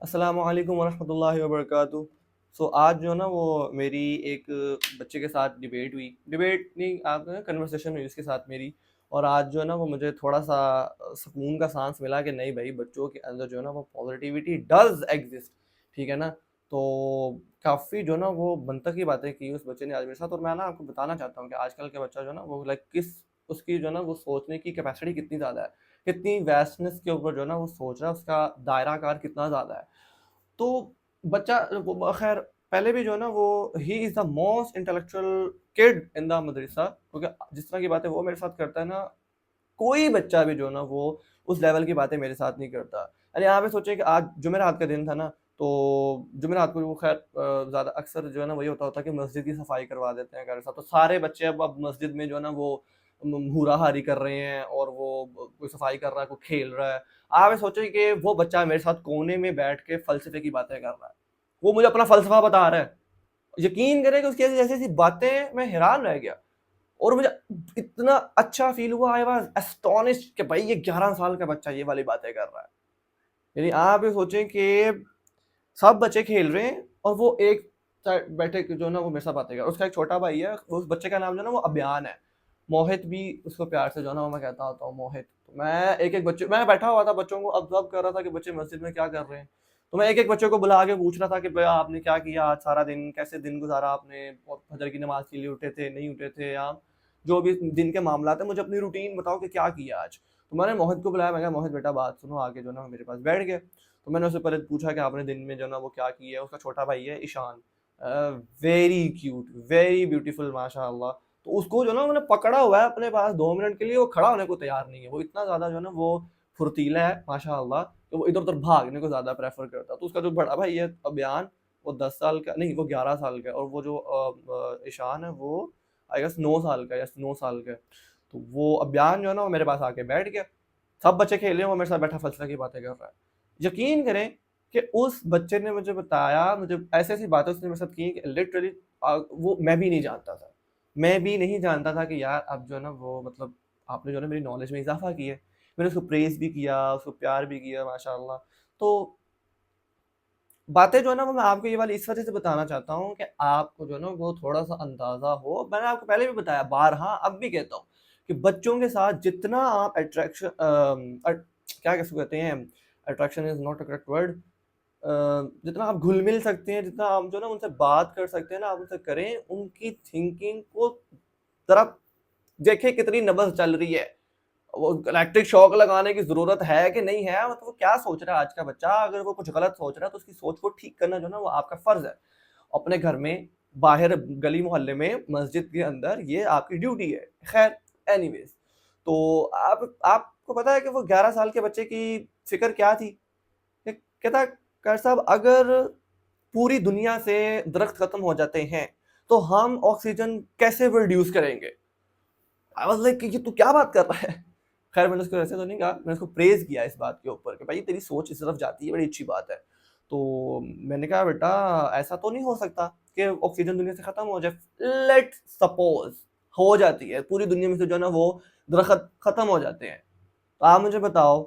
अस्सलामु अलैकुम वरहमतुल्लाहि वबरकातुहू। आज जो है ना वो मेरी एक बच्चे के साथ डिबेट नहीं, आप कन्वर्सेशन हुई उसके साथ मेरी। और आज जो है ना वो मुझे थोड़ा-सा सुकून का साँस मिला कि नहीं भाई, बच्चों के अंदर जो है ना वो पॉज़िटिविटी डज़ एक्ज़िस्ट, ठीक है ना? तो काफ़ी जो है ना वो मंतकी बातें की उस बच्चे ने आज मेरे साथ, और मैं ना आपको बताना चाहता हूँ कि आजकल का बच्चा जो है ना वो किस उसकी जो है ना वो सोचने की कैपेसिटी कितनी ज़्यादा है, कितनी वास्टनेस के ऊपर जो है ना वो सोच रहा है, उसका दायरा-कार कितना ज़्यादा है। तो बच्चा वो खैर पहले भी जो है ना वो he is the most intellectual kid in the madrasa, क्योंकि जिस तरह की बातें वो मेरे साथ करता है ना, कोई बच्चा भी जो है ना वो उस लेवल की बातें मेरे साथ नहीं करता। अरे आप ये सोचिए कि आज जुमेरात का दिन था ना, तो जुमेरात को वो खैर ज़्यादा अक्सर जो है ना वही होता है कि मस्जिद की सफाई करवा देते हैं घर साथ। तो सारे बच्चे अब मस्जिद में जो है ना वो हूरा-हारी कर रहे हैं, और वो कोई सफाई कर रहा है, कोई खेल रहा है। आप ये सोचिए कि वो बच्चा मेरे साथ कोने में बैठ के फ़लसफ़े की बातें कर रहा है। वो मुझे अपना फ़लसफ़ा बता रहा है। यकीन करें कि उसकी ऐसी-ऐसी बातें, मैं हैरान रह गया। और मुझे इतना अच्छा फ़ील हुआ, आई वाज़ एस्टोनिश्ड कि भाई ये 11 साल का बच्चा ये वाली बातें कर रहा है। यानी आप ये सोचें कि सब बच्चे खेल रहे हैं और वो एक साइड बैठे के जो है ना वो मेरे साथ बातें कर रहा है। उसका एक छोटा भाई है, उस बच्चे का नाम जो है ना वो अबयान है। मोहित भी उसको प्यार से जो है ना मैं कहता होता हूँ मोहित। तो मैं बैठा हुआ था, बच्चों को ऑब्ज़र्व कर रहा था कि बच्चे मस्जिद में क्या कर रहे हैं। तो मैं एक-एक बच्चे को बुला के पूछ रहा था कि भैया आपने क्या किया आज सारा दिन? कैसे दिन गुज़ारा आपने? और फजर की नमाज़ के लिए उठे थे, नहीं उठे थे? या जो भी दिन के मामलात हैं, मुझे अपनी रूटीन बताओ कि क्या किया आज? तो मैंने मोहित को बुलाया, मैं कहा मोहित बेटा बात सुनो, आके जो है ना मेरे पास बैठ गया। तो मैंने उससे पहले पूछा कि आपने दिन में जो है ना वो क्या किया है? उसका छोटा भाई है Ishaan, very cute, very beautiful माशाअल्लाह। तो उसको जो है ना मैंने पकड़ा हुआ है अपने पास 2 मिनट के लिए, वो खड़ा होने को तैयार नहीं है। वो इतना ज़्यादा जो है ना वो फुर्तीला है माशाअल्लाह, कि वो इधर-उधर भागने को ज़्यादा प्रेफ़र करता है। तो उसका जो बड़ा भाई है अबयान, वो 10 साल का नहीं, वो 11 साल का है, और वो जो ईशान है वो आई गेस 9 साल का है, यस 9 साल का है। तो वो अबयान जो है ना वो मेरे पास आके बैठ गया। सब बच्चे खेल रहे हैं, वो मेरे साथ बैठा फ़लसफ़े की बातें कर रहा है। यकीन करें कि उस बच्चे ने मुझे बताया, मुझे ऐसी-ऐसी बातें उसने मेरे साथ की कि लिटरली वो मैं भी नहीं जानता था। मैं भी नहीं जानता था कि यार अब जो है ना वो मतलब आपने जो है ना मेरी नॉलेज में इज़ाफ़ा किया है। मैंने उसको प्रेज़ भी किया, उसको प्यार भी किया माशाअल्लाह। तो बातें जो है ना वो मैं आपको ये वाली इस वजह से बताना चाहता हूँ कि आपको जो है ना वो थोड़ा-सा अंदाज़ा हो। मैंने आपको पहले भी बताया बारहा, अब भी कहता हूँ कि बच्चों के साथ जितना आप क्या किसको कहते हैं, attraction is not a correct word, जितना आप घुल-मिल सकते हैं, जितना आप जो है ना उनसे बात कर सकते हैं ना, आप उनसे करें, उनकी थिंकिंग को ज़रा देखें कितनी नब्ज़ चल रही है। वो इलेक्ट्रिक शॉक लगाने की ज़रूरत है कि नहीं है, मतलब वो क्या सोच रहा है आज का बच्चा। अगर वो कुछ गलत सोच रहा है तो उसकी सोच को ठीक करना जो है ना वो आपका फ़र्ज़ है। अपने घर में, बाहर गली मोहल्ले में, मस्जिद के अंदर, ये आपकी ड्यूटी है। ख़ैर एनीवेज़, तो आपको पता है कि वो 11 साल के बच्चे की फ़िक्र क्या थी? कि कहता कार साहब, अगर पूरी दुनिया से दरख़्त ख़त्म हो जाते हैं, तो हम ऑक्सीजन कैसे प्रोड्यूस करेंगे? आई वाज़ लाइक कि ये तू क्या बात कर रहा है? ख़ैर मैंने उसको ऐसे तो नहीं कहा, मैंने उसको प्रेज़ किया इस बात के ऊपर कि भाई तेरी सोच इस तरफ जाती है, बड़ी अच्छी बात है। तो मैंने कहा बेटा ऐसा तो नहीं हो सकता कि ऑक्सीजन दुनिया से ख़त्म हो जाए। लेट्स सपोज़ हो जाती है, पूरी दुनिया में से जो है ना वो दरख़्त ख़त्म हो जाते हैं। तो आप मुझे बताओ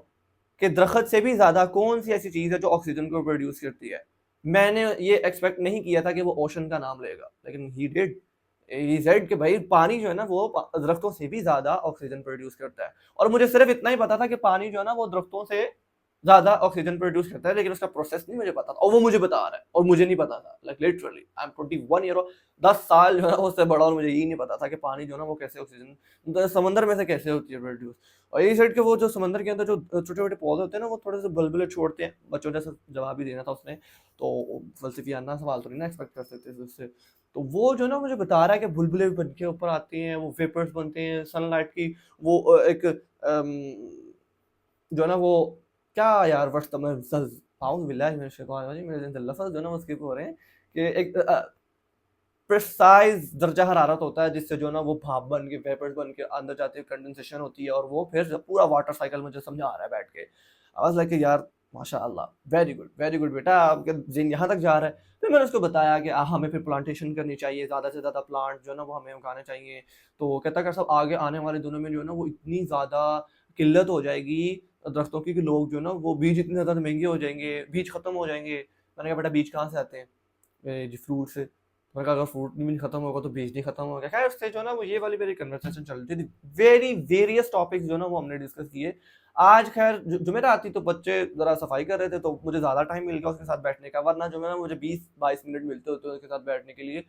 कि दरख़्त से भी ज़्यादा कौन-सी ऐसी चीज़ है जो ऑक्सीजन को प्रोड्यूस करती है? मैंने ये एक्सपेक्ट नहीं किया था कि वो ओशन का नाम लेगा, लेकिन ही डिड। ही सेड कि भाई पानी जो है ना वो दरख्तों से भी ज़्यादा ऑक्सीजन प्रोड्यूस करता है। और मुझे सिर्फ़ इतना ही पता था कि पानी जो है ना वो दरख्तों से ज़्यादा ऑक्सीजन प्रोड्यूस करता है, लेकिन उसका प्रोसेस नहीं मुझे पता था, और वो मुझे बता रहा है और मुझे नहीं पता था। Like literally I am 21 year old, 10 साल जो है ना वो उससे बड़ा, और मुझे यही नहीं पता था कि पानी जो है ना वो कैसे ऑक्सीजन समंदर में से कैसे होती है प्रोड्यूस। और ये सेड कि वो जो समंदर के अंदर जो छोटे-छोटे पौधे होते हैं ना वो थोड़े से बुलबुले छोड़ते हैं। बच्चों जैसा जवाब ही देना था उसने, तो फ़लसफ़ियाना सवाल तो नहीं ना एक्सपेक्ट कर सकते थे उससे। तो वो जो है ना मुझे बता रहा है कि बुलबुले बन के ऊपर आते हैं, वो वेपर्स बनते हैं, सनलाइट की वो एक जो है ना वो क्या यार वर्ड्स तमज़्ज़ज़ अऊज़ु बिल्लाहि मिनश शैतानिर रजीम, मेरे ज़हन से लफ़्ज़ जो है ना वो स्किप हो रहे हैं कि एक प्रिसाइज़ दर्जा हरारत होता है जिससे जो है ना वो भाप बन के, वेपर्स बन के अंदर जाती है, कंडेंसेशन होती है, और वो फिर पूरा वाटर साइकिल मुझे समझा रहा है बैठ के। आई वाज़ लाइक यार माशाअल्लाह, वेरी गुड बेटा, आपका ज़हन यहाँ तक जा रहा है। फिर मैंने उसको बताया कि हमें फिर प्लांटेशन करनी चाहिए, ज़्यादा से ज़्यादा प्लांट जो है ना वो हमें उगाने चाहिए। तो कहता कि साहब आगे आने वाले दिनों में जो है ना वो इतनी ज़्यादा किल्लत हो जाएगी दरख्तों की कि लोग जो ना वो बीज इतने ज़्यादा महंगे हो जाएंगे, बीज ख़त्म हो जाएंगे। मैंने कहा बेटा बीज कहाँ से आते हैं? जी फ्रूट से। मैंने कहा अगर फ्रूट भी खत्म होगा तो बीज नहीं खत्म होगा। खैर उससे जो ना वो ये वाली मेरी कन्वर्सेशन चलती थी, वेरी वेरियस टॉपिक्स जो ना वो हमने डिस्कस किए। आज खैर जुमेरात थी तो बच्चे जरा सफाई कर रहे थे तो मुझे ज़्यादा टाइम मिल गया उसके साथ बैठने का, वरना जो है ना मुझे 20-22 मिनट मिलते होते उसके साथ बैठने के लिए।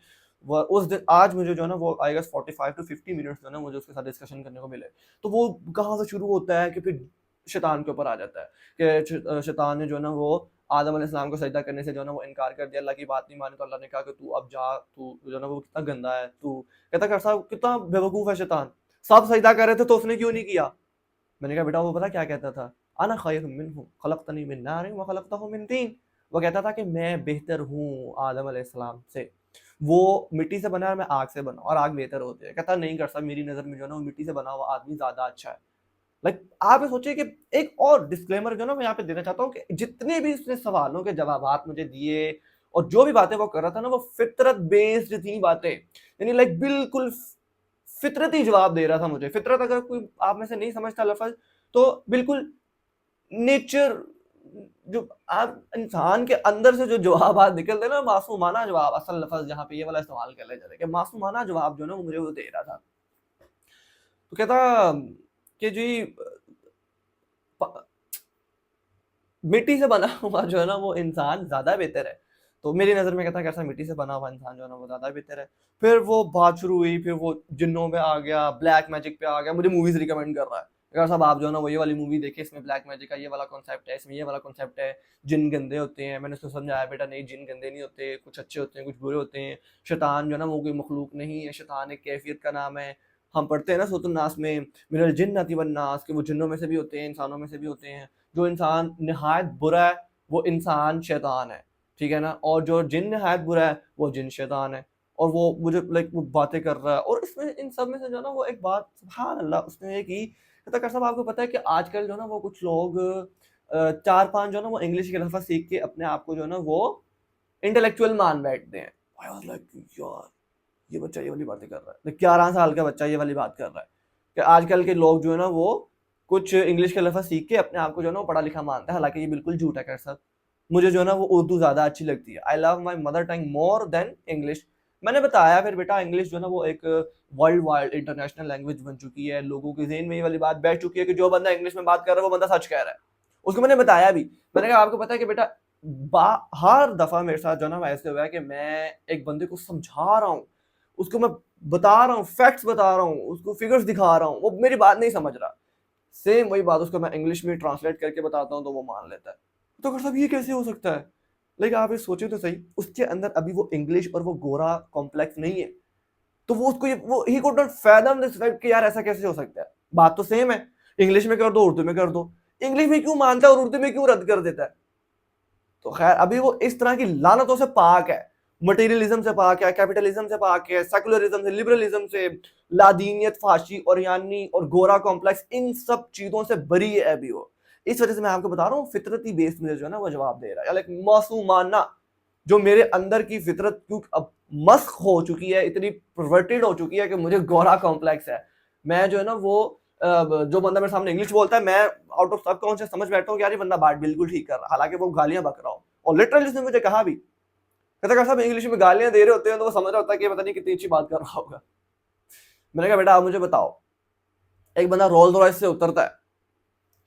वो उस दिन आज मुझे जो है ना वो आई गेस 45 टू 50 मिनट्स जो है ना मुझे उसके साथ डिस्कशन करने को मिले। तो वो कहाँ से शुरू होता है कि फिर शैतान के ऊपर आ जाता है कि शैतान ने जो है ना वो आदम अलैहिस्सलाम को सजदा करने से जो है ना वो इनकार कर दिया, अल्लाह की बात नहीं मानी तो अल्लाह ने कहा कि तू अब जा, तू जो है ना वो कितना गंदा है तू। कहता कर साहब कितना बेवकूफ़ है शैतान, सब सजदा कर रहे थे तो उसने क्यों नहीं किया? मैंने कहा बेटा वो पता क्या कहता था? अना खैरुम मिन्हु खलक़तनी मिन नारिन व खलक़तहु मिन तीन। वो कहता था कि मैं बेहतर हूँ आदम अलैहिस्सलाम से, वो मिट्टी से बना है मैं आग से बना और आग बेहतर होती है। कहता नहीं कर साहब मेरी नज़र में जो है ना वो मिट्टी से बना हुआ आदमी ज़्यादा अच्छा है। लाइक आप ये सोचिए कि एक और डिस्क्लेमर जो ना मैं यहाँ पे देना चाहता हूँ कि जितने भी उसने सवालों के जवाबात मुझे दिए और जो भी बातें वो कर रहा था ना वो फितरत बेस्ड थी बातें, यानी लाइक बिल्कुल फितरती जवाब दे रहा था मुझे। फितरत अगर कोई आप में से नहीं समझता लफज तो बिल्कुल नेचर, जो आप इंसान के अंदर से जो जवाब निकलते ना मासूमाना जवाब, असल लफज जहाँ पे ये वाला इस्तेमाल कर लिया जाता है कि मासूमाना जवाब जो ना वो मुझे वो दे रहा था। तो कहता कि जी मिट्टी से बना हुआ जो है ना वो इंसान ज़्यादा बेहतर है। तो मेरी नज़र में कहता है कैसा मिट्टी से बना हुआ इंसान जो है ना वो ज़्यादा बेहतर है। फिर वो बात शुरू हुई, फिर वो जिन्नों पे आ गया, ब्लैक मैजिक पे आ गया, मुझे मूवीज़ रिकमेंड कर रहा है। कहा साहब आप जो है ना वो ये वाली मूवी देखिए, इसमें ब्लैक मैजिक का ये वाला कॉन्सेप्ट है, इसमें ये वाला कॉन्सेप्ट है, जिन्न गंदे होते हैं। मैंने उसको समझाया बेटा नहीं जिन्न गंदे नहीं होते, कुछ अच्छे होते हैं, कुछ बुरे होते हैं। शैतान जो है ना वो कोई मखलूक नहीं है, शैतान एक कैफ़ियत का नाम है। हम पढ़ते हैं ना सूरह नास में मिनल जिन्नति वन नास कि वो जिन्नों में से भी होते हैं, इंसानों में से भी होते हैं। जो इंसान निहायत बुरा है वो इंसान शैतान है, ठीक है ना? और जो जिन निहायत बुरा है वो जिन शैतान है। और वो मुझे लाइक वो बातें कर रहा है और इसमें इन सब में से जो है ना वो एक बात सुभान अल्लाह उसने ये की, कहता कर साहब आपको पता है कि आजकल जो है ना वो कुछ लोग 4-5 जो है ना वो इंग्लिश के लफ़्ज़ सीख के अपने आप को जो है ना वो इंटेलेक्चुअल मान बैठते हैं। आई वाज़ लाइक यार ये बच्चा ये वाली बातें कर रहा है। 11 साल का बच्चा ये वाली बात कर रहा है कि आजकल के लोग जो है ना वो कुछ इंग्लिश के लफ़्ज़ सीख के अपने आप को जो है ना वो पढ़ा लिखा मानता है, हालाँकि ये बिल्कुल झूठ है खैर साहब। मुझे जो है ना वो उर्दू ज़्यादा अच्छी लगती है। I love my mother tongue more than English. मैंने बताया फिर बेटा इंग्लिश जो है ना वो एक वर्ल्ड वाइड इंटरनेशनल लैंग्वेज बन चुकी है। लोगों के ज़हन में ये वाली बात बैठ चुकी है कि जो बंदा इंग्लिश में बात कर रहा है वो बंदा सच कह रहा है। उसको मैंने बताया भी। मैंने कहा आपको पता है कि बेटा हर दफ़ा मेरे साथ जो है ना ऐसे हुआ है कि मैं एक बंदे को समझा रहा हूँ, उसको मैं बता रहा हूँ, फैक्ट्स बता रहा हूँ, उसको फिगर्स दिखा रहा हूँ, वो मेरी बात नहीं समझ रहा। सेम वही बात उसको मैं इंग्लिश में ट्रांसलेट करके बताता हूँ तो वो मान लेता है। तो डॉक्टर साहब ये कैसे हो सकता है? लाइक आप ये सोचिए तो सही, उसके अंदर अभी वो इंग्लिश और वो गोरा कॉम्प्लेक्स नहीं है। तो वो उसको ये वो he could not fathom this fact कि यार ऐसा कैसे हो सकता है? बात तो सेम है। इंग्लिश में कर दो, उर्दू में कर दो। इंग्लिश में क्यों मानता है और उर्दू में क्यों रद्द कर देता है? तो खैर अभी वो इस तरह की लानतों से पाक है। मटेरियलिज्म से पाक है, कैपिटलिज्म से पाक है, सेकुलरिज्म से, लिबरलिज्म से, लादीनियत, फाशी और यानी और गोरा कॉम्प्लेक्स, इन सब चीजों से बरी है अभी वो। इस वजह से मैं आपको बता रहा हूँ फितरती बेस में जो है ना वो जवाब दे रहा है, लाइक मासूमाना जो मेरे अंदर की फितरत क्योंकि अब मस्क हो चुकी है, इतनी परवर्टेड हो चुकी है कि मुझे गोरा कॉम्प्लेक्स है। मैं जो है ना वो जो बंदा मेरे सामने इंग्लिश बोलता है मैं आउट ऑफ सबकॉन्शियस समझ बैठता हूँ कि यार ये बंदा बात बिल्कुल ठीक कर रहा है, हालांकि वो गालियां बक रहा हो। और लिटरली उसने मुझे कहा भी, कहता कि साहब इंग्लिश में गालियां दे रहे होते हैं तो वो समझ रहा होता है कि पता नहीं कितनी अच्छी बात कर रहा होगा। मैंने कहा बेटा आप मुझे बताओ, एक बंदा रोल्स रॉयस से उतरता है,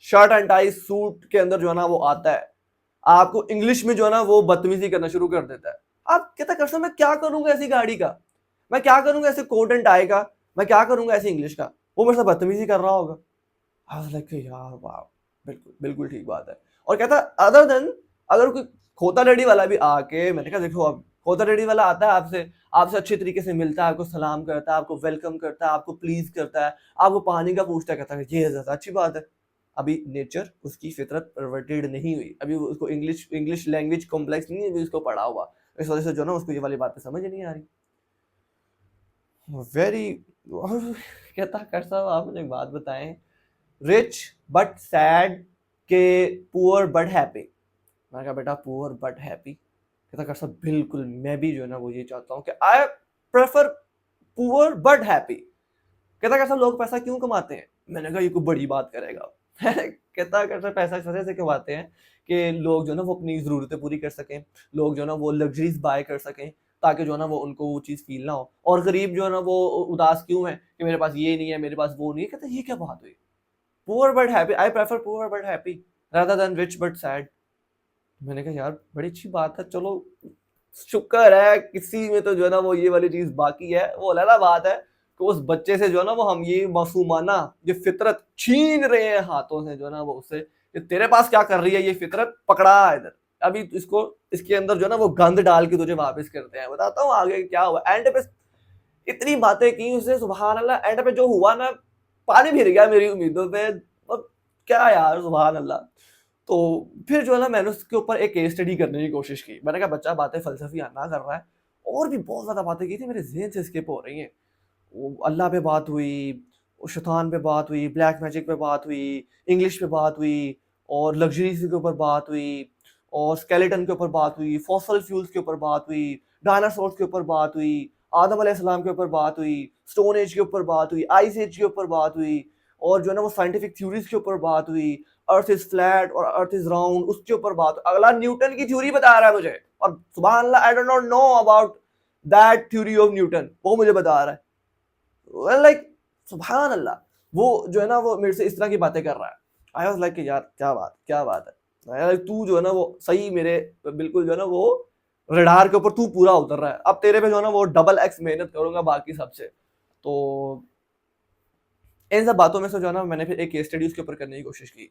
शर्ट एंड टाई सूट के अंदर जो है ना वो आता है, आपको इंग्लिश में जो है ना वो बदतमीजी करना शुरू कर देता है। आप कहता कर मैं क्या करूंगा ऐसी गाड़ी का, मैं क्या करूंगा ऐसे कोट एंड टाई का, मैं क्या करूंगा ऐसे इंग्लिश का, वो मेरे साथ बदतमीजी कर रहा होगा। आई वाज लाइक यार वाह, बिल्कुल बिल्कुल ठीक बात है। और कहता अदर देन अगर कोई खोता रेडी वाला भी आके, मैंने कहा देखो अब खोता रेडी वाला आता है आपसे आपसे अच्छे तरीके से मिलता है, आपको सलाम करता है, आपको वेलकम करता है, आपको प्लीज करता है, आपको पानी का पूछता है, कहता है ये ज्यादा अच्छी बात है। अभी नेचर उसकी फितरत परवर्टेड नहीं हुई, अभी उसको इंग्लिश इंग्लिश लैंग्वेज कॉम्प्लेक्स नहीं है, अभी उसको पढ़ा हुआ। इस वजह से जो ना उसको ये वाली बातें समझ नहीं आ रही। वेरी कहता कर साहब आप मुझे एक बात बताएं, रिच बट सैड के पुअर बट हैप्पी। मैंने कहा बेटा पुअर बट हैप्पी? कहता कर साहब बिल्कुल मैं भी जो है ना वो ये चाहता हूँ कि I prefer poor but happy. कहता कर साहब लोग पैसा क्यों कमाते हैं? मैंने कहा ये कोई बड़ी बात करेगा। कितना करता पैसा इस वजह से कमाते हैं कि लोग जो है ना वो अपनी ज़रूरतें पूरी कर सकें, लोग जो है ना वो लग्ज़रीज़ बाय कर सकें, ताकि जो है ना वो उनको वो चीज़ फ़ील ना हो। और गरीब जो है ना वो उदास क्यों है कि मेरे पास ये नहीं है, मेरे पास वो नहीं है, कहते हैं ये क्या बात हुई? Poor but happy, I prefer poor but happy rather than rich but sad. मैंने कहा यार बड़ी अच्छी बात है, चलो शुक्र है किसी में तो जो है ना वो ये वाली चीज़ बाकी है। वो अलग बात है कि उस बच्चे से जो है ना वो हम ये मासूमाना ये फितरत छीन रहे हैं हाथों से, जो है ना वो उससे कि तेरे पास क्या कर रही है ये फितरत, पकड़ा इधर, अभी इसको इसके अंदर जो है ना वो गंद डाल के तुझे वापस करते हैं। बताता हूँ आगे क्या हुआ। एंड पे इतनी बातें की उसने, सुभान अल्लाह, एंड पे जो हुआ ना, पानी फिर गया मेरी उम्मीदों पे। अब क्या यार, सुभान अल्लाह। तो फिर जो है ना मैंने उसके ऊपर एक केस स्टडी करने की कोशिश की। मैंने कहा बच्चा बातें फ़लसफ़ियाना कर रहा है, और भी बहुत ज़्यादा बातें की थी मेरे ज़हन से स्किप हो रही हैं। वो अल्लाह पे बात हुई, वो शैतान पे बात हुई, ब्लैक मैजिक पे बात हुई, इंग्लिश पे बात हुई, और लग्ज़रीज़ के ऊपर बात हुई, और स्केलेटन के ऊपर बात हुई, फॉसिल फ्यूल्स के ऊपर बात हुई, डायनासोर्स के ऊपर बात हुई, आदम अलैहिस्सलाम के ऊपर बात हुई, स्टोन एज के ऊपर बात हुई, आइस एज के ऊपर बात हुई, और जो है ना वो साइंटिफिक थ्योरीज़ के ऊपर बात हुई। अर्थ इज़ फ्लैट और अर्थ इज़ राउंड, उसके ऊपर बात। अगला न्यूटन की थ्योरी बता रहा है मुझे, और सुभान अल्लाह I do not know about that theory of Newton, वो मुझे बता रहा है। लाइक सुभान अल्लाह, वो जो है ना वो मेरे से इस तरह की बातें कर रहा है। आई वाज लाइक यार क्या बात है यार, तू जो है ना वो सही मेरे बिल्कुल जो है ना वो रडार के ऊपर तू पूरा उतर रहा है। अब तेरे पे जो है ना वो डबल एक्स मेहनत करूंगा बाकी सबसे। तो इन सब बातों में से जो है ना मैंने फिर एक केस स्टडी उसके ऊपर करने की कोशिश की।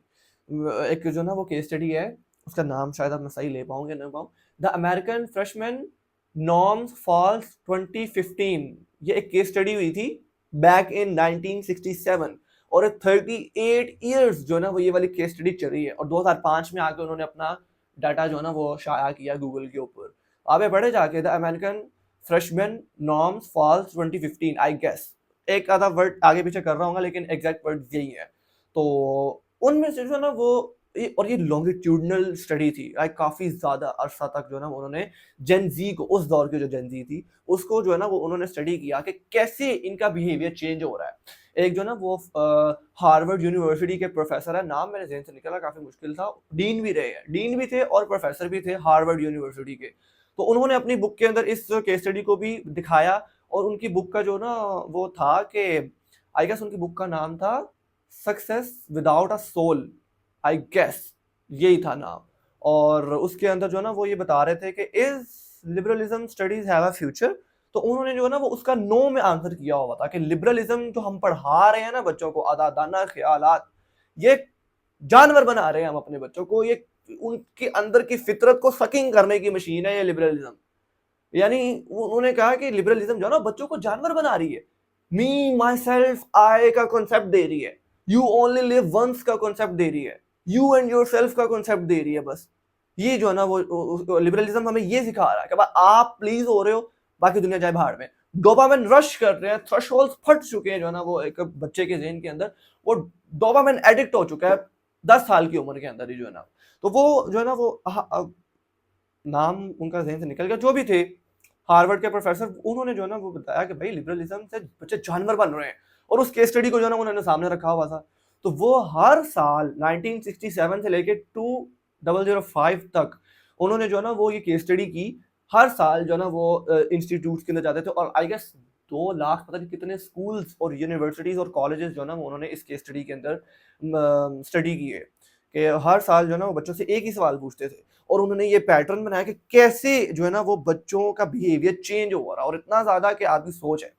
एक जो ना वो केस स्टडी है, उसका नाम शायद अब मैं सही ले पाऊँ या नहीं पाऊँ, the American freshman norms falls 2015। ये एक केस स्टडी हुई थी बैक इन 1967, और 38 ईयर्स जो है ना वो ये वाली केस स्टडी चल रही है, और 2005 में आके उन्होंने अपना डाटा जो है ना वो शाया किया गूगल के ऊपर। आगे बढ़े जाके the American freshman norms falls 2015, I guess एक आधा वर्ड आगे पीछे कर रहा हूँ, लेकिन एग्जैक्ट वर्ड यही है। तो उनमें से जो है ना वो और ये लॉन्गिट्यूडनल स्टडी थी, लाइक काफ़ी ज़्यादा अरसा तक जो है ना उन्होंने जेन ज़ी को, उस दौर की जो जेन ज़ी थी उसको जो है ना वो उन्होंने स्टडी किया कि कैसे इनका बिहेवियर चेंज हो रहा है। एक जो ना वो हार्वर्ड यूनिवर्सिटी के प्रोफेसर है, नाम मेरे जहन से निकला, काफ़ी मुश्किल था, डीन भी रहे हैं, डीन भी थे और प्रोफेसर भी थे हार्वर्ड यूनिवर्सिटी के। तो उन्होंने अपनी बुक के अंदर इस केस स्टडी को भी दिखाया, और उनकी बुक का जो ना वो था कि आई गेस उनकी बुक का नाम था success without a soul, I guess यही था नाम। और उसके अंदर जो ना वो ये बता रहे थे कि is liberalism studies have a future. तो उन्होंने जो ना वो उसका नो में आंसर किया हुआ था कि लिबरलिज्म जो हम पढ़ा रहे हैं ना बच्चों को, आदादाना ख्यालात, ये जानवर बना रहे हैं हम अपने बच्चों को, ये उनके अंदर की फितरत को सकिंग करने की मशीन है ये लिबरलिज्म। यानी उन्होंने कहा कि लिबरलिज्म जो है ना बच्चों को जानवर बना रही है, मी माई सेल्फ आई का कॉन्सेप्ट दे रही है, यू ओनली लिव वंस का कॉन्सेप्ट दे रही है, यू एंड योर सेल्फ का कॉन्सेप्ट दे रही है। बस ये जो है ना वो लिबरलिज्म हमें ये सिखा रहा है कि भाई आप प्लीज हो रहे हो, बाकी दुनिया जाए भाड़ में। डोपामिन रश कर रहे हैं, थ्रेशोल्ड्स फट चुके हैं जो है ना वो एक बच्चे के ज़हन के अंदर, वो डोपामिन एडिक्ट हो चुका है 10 साल की उम्र के अंदर ही जो है ना। तो वो जो है ना वो नाम उनका ज़हन से निकल गया, जो भी थे हार्वर्ड के प्रोफेसर, उन्होंने जो है ना वो बताया कि भाई लिबरलिज्म से बच्चे जानवर बन रहे हैं, और उस केस स्टडी को जो है ना उन्होंने सामने रखा हुआ था। तो वो हर साल 1967 से लेके 2005 तक उन्होंने जो है ना वो ये केस स्टडी की। हर साल जो है ना वो इंस्टीट्यूट्स के अंदर जाते थे, और आई गेस 2 लाख पता नहीं कितने स्कूल्स और यूनिवर्सिटीज और कॉलेजेस जो है ना वो उन्होंने इस केस स्टडी के अंदर स्टडी की है कि हर साल जो है ना वो बच्चों से एक ही सवाल पूछते थे, और उन्होंने ये पैटर्न बनाया कि कैसे जो है ना वो बच्चों का बिहेवियर चेंज हो रहा है, और इतना ज्यादा कि आदमी सोच है।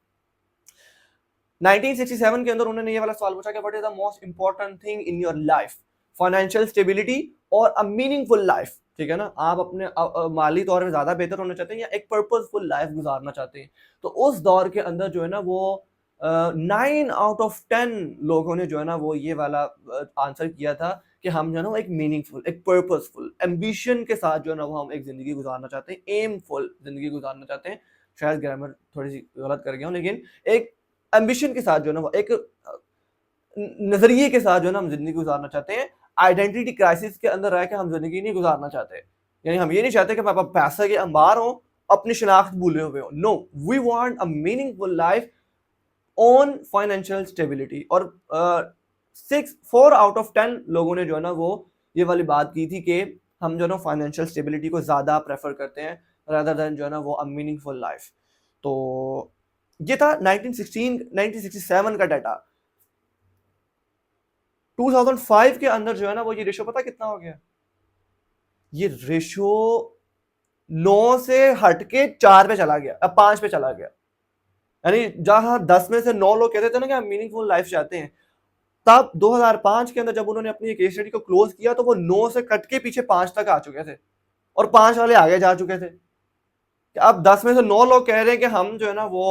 1967 के अंदर उन्होंने ये वाला सवाल पूछा कि what is the most important thing in your life, financial stability और अ मीनिंगफुल लाइफ। ठीक है ना, आप अपने माली तौर पे ज्यादा बेहतर होना चाहते हैं या एक पर्पसफुल लाइफ गुजारना चाहते हैं। तो उस दौर के अंदर जो है ना वो 9 आउट ऑफ 10 लोगों ने जो है ना वो ये वाला आंसर किया था कि हम जो है ना वो एक मीनिंगफुल, एक पर्पसफुल एम्बिशन के साथ जो है ना वो हम एक जिंदगी गुजारना चाहते हैं, एमफुल जिंदगी गुजारना चाहते हैं। शायद ग्रामर थोड़ी सी गलत कर गया हूँ, लेकिन एक एम्बिशन के साथ जो है ना वो एक नजरिए के साथ जो है ना हम जिंदगी गुजारना चाहते हैं। आइडेंटिटी क्राइसिस के अंदर रह के हम जिंदगी नहीं गुजारना चाहते। यानी हम ये नहीं चाहते कि पापा पैसे के अंबार हो, अपनी शिनाख्त भूले हुए हो। No, we want a meaningful life on financial stability. और 4 आउट ऑफ 10 लोगों ने जो है ना वो ये वाली बात की थी कि हम जो है ना फाइनेंशियल स्टेबिलिटी को ज़्यादा प्रेफर करते हैं रादर देन जो है ना वो अ मीनिंगफुल लाइफ। तो ये था 1967 का डाटा। 2005 के अंदर जो है ना वो ये रेशो पता कितना हो गया? ये रेशो 9 से हट के 4 पे चला गया, अब 5 पे चला गया। यानी जहां 10 में से 9 लोग कहते थे ना कि हम मीनिंगफुल लाइफ चाहते हैं, तब 2005 के अंदर जब उन्होंने अपनी केस स्टडी को क्लोज किया तो वो 9 से कट के पीछे 5 तक आ चुके थे और 5 वाले आगे जा चुके थे। अब 10 में से 9 लोग कह रहे हैं कि हम जो है ना वो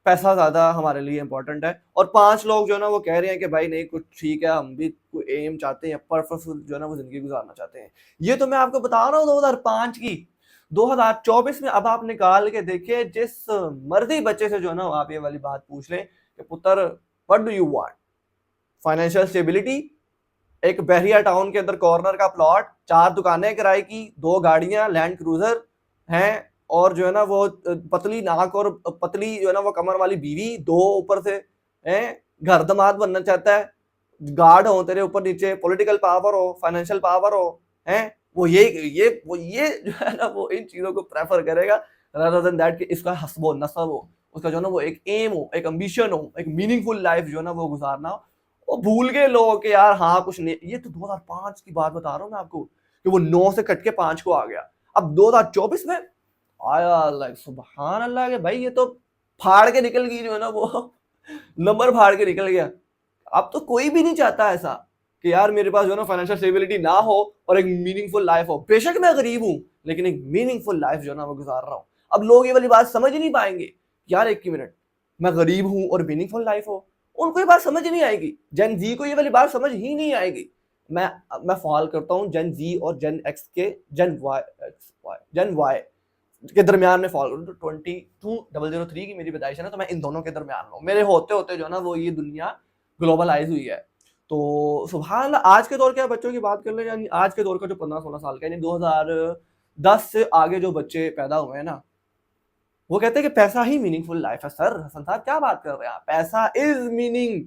पैसा ज्यादा हमारे लिए इंपॉर्टेंट है, और 5 लोग जो है ना वो कह रहे हैं कि भाई नहीं कुछ ठीक है, हम भी कोई एम चाहते हैं, पर्पसफुल जो है ना वो जिंदगी गुजारना चाहते हैं। ये तो मैं आपको बता रहा हूँ 2005 की। 2024 में अब आप निकाल के देखिए, जिस मर्जी बच्चे से जो है ना आप ये वाली बात पूछ लें कि पुत्र what do you want, financial stability, एक बहरिया टाउन के अंदर कॉर्नर का प्लॉट, 4 दुकानें किराए की, 2 गाड़ियां लैंड क्रूजर हैं, और जो है ना वो पतली नाक और पतली जो है ना वो कमर वाली बीवी, 2 ऊपर से हैं, घर दमाद बनना चाहता है, गार्ड हो तेरे ऊपर नीचे, पॉलिटिकल पावर हो, फाइनेंशियल पावर हो, हैं, वो ये जो है ना वो इन चीजों को प्रेफर करेगा rather than that कि इसका हस्बो नस्ब हो, उसका जो है ना वो एक एम हो, एक एम्बिशन हो, एक मीनिंगफुल लाइफ जो है ना वो गुजारना हो। वो भूल गए लोग कि यार हाँ कुछ नहीं। ये तो 2005 की बात बता रहा हूँ मैं आपको कि वो 9 से कट के 5 को आ गया। अब 2024 में आया, लाइक सुबहान अल्लाह के भाई ये तो फाड़ के निकल गई जो है ना वो नंबर फाड़ के निकल गया। अब तो कोई भी नहीं चाहता ऐसा कि यार मेरे पास जो है ना फाइनेंशियल स्टेबिलिटी ना हो और एक मीनिंगफुल लाइफ हो। बेशक मैं गरीब हूं लेकिन एक मीनिंगफुल लाइफ जो है ना वो गुजार रहा हूं। अब लोग ये वाली बात समझ ही नहीं पाएंगे। यार एक मिनट, मैं गरीब हूं और मीनिंगफुल लाइफ हो, उनको ये बात समझ ही नहीं आएगी। जेन जी को ये वाली बात समझ ही नहीं आएगी। मैं मैं फॉल करता हूँ जेन जी और जेन एक्स के, जेन वाई के दरमियान में फॉल करूँ। तो 22003 की मेरी पैदाइश है ना, तो मैं इन दोनों के दरमियान हूँ। मेरे होते होते जो है ना वो ये दुनिया ग्लोबलाइज हुई है। तो सुभान अल्लाह, आज के दौर के बच्चों की बात कर ले, यानी आज के दौर का जो 15-16 साल का, यानी 2010 से आगे जो बच्चे पैदा हुए हैं ना, वो कहते हैं कि पैसा ही मीनिंगफुल लाइफ है। सर हसन साहब क्या बात कर रहे हैं आप? पैसा इज मीनिंग,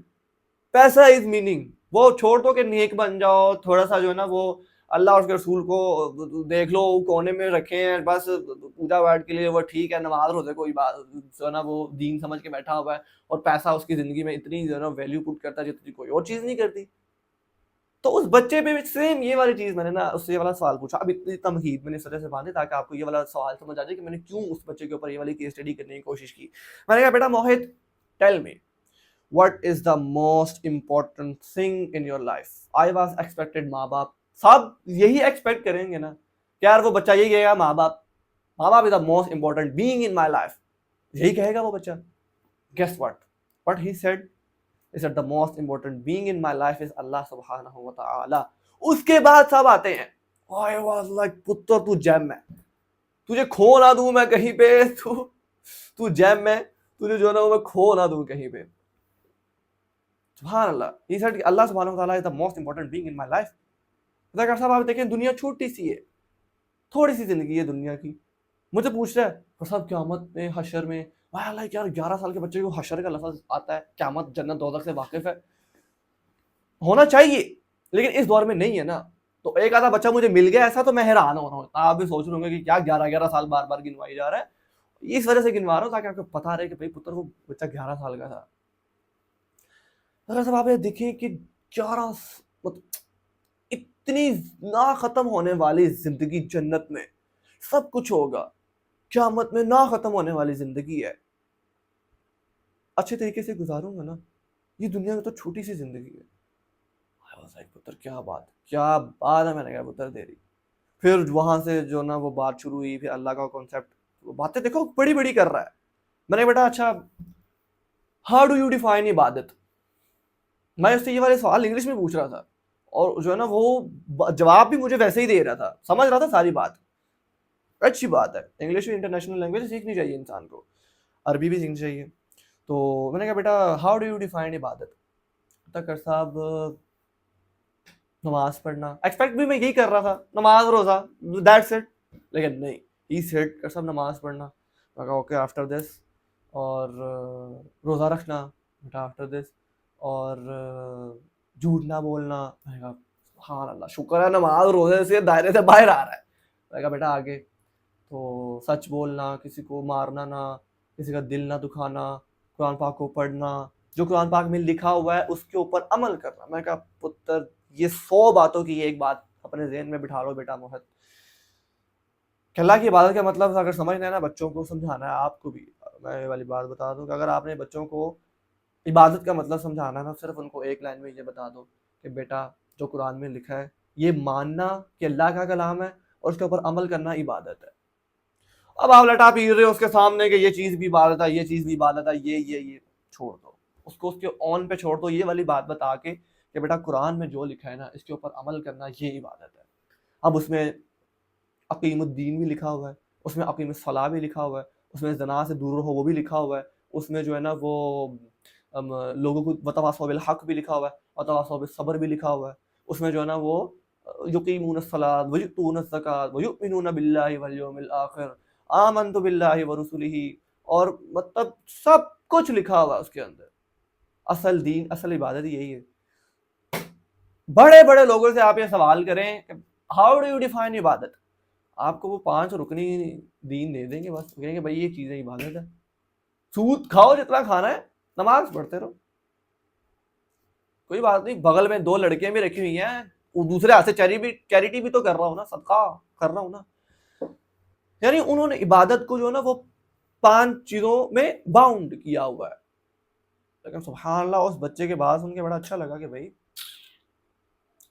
पैसा इज मीनिंग। वो छोड़ दो कि नेक बन जाओ, थोड़ा सा जो है ना वो अल्लाह और उसके रसूल को देख लो, कोने में रखे हैं बस पूजा पाठ के लिए, वो ठीक है, नमाज रोजे कोई बात जो है ना वो दीन समझ के बैठा हुआ है, और पैसा उसकी जिंदगी में इतनी जो है ना वैल्यू पुट करता है जितनी कोई और चीज नहीं करती। तो उस बच्चे पे भी सेम ये वाली चीज मैंने ना उससे ये वाला सवाल पूछा। अब इतनी तमहीद मैंने इस वजह से बांधी ताकि आपको ये वाला सवाल समझ आ जाए कि मैंने क्यों उस बच्चे के ऊपर ये वाली केस स्टडी करने की कोशिश की। मैंने कहा बेटा Mohit, tell me what is the most important thing in your life. I was expected, माँ बाप सब यही एक्सपेक्ट करेंगे ना कि यार वो बच्चा यही कहेगा, माँ बाप is the most important being in my life, यही कहेगा वो बच्चा। Guess what he said is that the most important being in my life is Allah subhanahu wa ta'ala। उसके बाद सब आते हैं। I was like पुत्र तू जैम में, तुझे खो ना दूं मैं कहीं पे, तू जैम में, तुझे जो ना मैं खो ना दूं कहीं पे। सुभान अल्लाह। He said Allah subhanahu wa ta'ala is the most important being in my life। Doctor साहब आप देखें दुनिया छोटी सी है, थोड़ी सी जिंदगी है दुनिया की। मुझे पूछ रहा है डॉक्टर साहब क़यामत में हशर में, लाइक यार 11 साल के बच्चे को हशर का लफ्ज आता है, क़यामत जन्नत दोज़ख से वाकिफ है, होना चाहिए लेकिन इस दौर में नहीं है ना। तो एक आधा बच्चा मुझे मिल गया ऐसा तो मैं हैरान हो रहा हूँ। आप भी सोच रहे होंगे कि क्या 11-11 साल बार बार गिनवाई जा रहा है। इस वजह से गिनवा रहा हूँ ताकि आपको पता रहे कि भाई पुत्र वो बच्चा 11 साल का था। अगर सब आप ये देखें कि 11 मतलब इतनी ना खत्म होने वाली जिंदगी, जन्नत में सब कुछ होगा, क़यामत में ना खत्म होने वाली जिंदगी है, अच्छे तरीके से गुजारूंगा ना, ये दुनिया में तो छोटी सी जिंदगी है। पुत्र क्या बात है, मैंने कहा पुत्र तेरी। फिर वहां से जो ना वो बात शुरू हुई, फिर अल्लाह का कॉन्सेप्ट, वो बातें देखो बड़ी बड़ी कर रहा है। मैंने बेटा अच्छा हाउ डू यू डिफाइन इबादत, मैं उससे ये वाले सवाल इंग्लिश में पूछ रहा था और जो है ना वो जवाब भी मुझे वैसे ही दे रहा था, समझ रहा था सारी बात। अच्छी बात है, इंग्लिश भी इंटरनेशनल लैंग्वेज सीखनी चाहिए इंसान को, अरबी भी सीखनी चाहिए। तो मैंने कहा बेटा हाउ डू यू डिफाइन इबादत। तकर साहब नमाज पढ़ना, एक्सपेक्ट भी मैं यही कर रहा था, नमाज रोजा, दैट्स इट। लेकिन नहीं, ही सेड कर सब नमाज पढ़ना। मैं कहा ओके आफ्टर दिस, और रोज़ा रखना बेटा आफ्टर दिस, और झूठ ना बोलना। मैंने कहा हाँ अल्लाह शुक्र है नमाज रोजे से दायरे से बाहर आ रहा है। मैंने कहा बेटा आगे, तो सच बोलना, किसी को मारना ना, किसी का दिल ना दुखाना, कुरान पाक को पढ़ना, जो कुरान पाक में लिखा हुआ है उसके ऊपर अमल करना। मैंने कहा पुत्र ये 100 बातों की एक बात अपने ज़हन में बिठा लो बेटा मोहत, कि अल्लाह की इबादत का मतलब अगर समझना है ना, बच्चों को समझाना है, आपको भी मैं ये वाली बात बता दूं कि अगर आपने बच्चों को इबादत का मतलब समझाना है ना, सिर्फ उनको एक लाइन में ये बता दो कि बेटा जो कुरान में लिखा है ये मानना कि अल्लाह का कलाम है और उसके ऊपर अमल करना इबादत है। अब आप लटा पीट रहे हो उसके सामने कि ये चीज़ भी इबादत है, ये चीज़ भी इबादत है, ये छोड़ दो उसको, उसके ऑन पे छोड़ दो। ये वाली बात बता के कि बेटा कुरान में जो लिखा है ना इसके ऊपर अमल करना ये इबादत है। अब उसमें अकीमुद्दीन भी लिखा हुआ है, उसमें अकीमुस्सलाह भी लिखा हुआ है, उसमें जना से दूर रहो वो भी लिखा हुआ है, उसमें जो है ना वो लोगों को वतवासौ बिल हक भी लिखा हुआ है, वतवासौ बिस सब्र भी लिखा हुआ है, उसमें जो है ना वो युकीमूनस्सलात व युतूनज़्ज़कात व युमिनून बिल्लाहि वल यौमिल आखिर आमनतु बिल्लाहि व रुसुलिही, और मतलब सब कुछ लिखा हुआ है उसके अंदर। असल दीन, असल इबादत यही है। बड़े बड़े लोगों से आप ये सवाल करें हाउ डू यू डिफाइन इबादत, आपको वो 5 रुकनी दीन दे देंगे, बस कहेंगे भाई ये चीजें इबादत है। सूद खाओ जितना खाना है, नमाज पढ़ते रहो, कोई बात नहीं। बगल में 2 लड़कियां भी रखी हुई हैं, दूसरे हाथ से चैरिटी भी तो कर रहा हूं ना, सदका कर रहा हूं ना। यानी उन्होंने इबादत को जो है ना वो 5 चीजों में बाउंड किया हुआ है। लेकिन सुभान अल्लाह उस बच्चे के बाद सुन के बड़ा अच्छा लगा कि भाई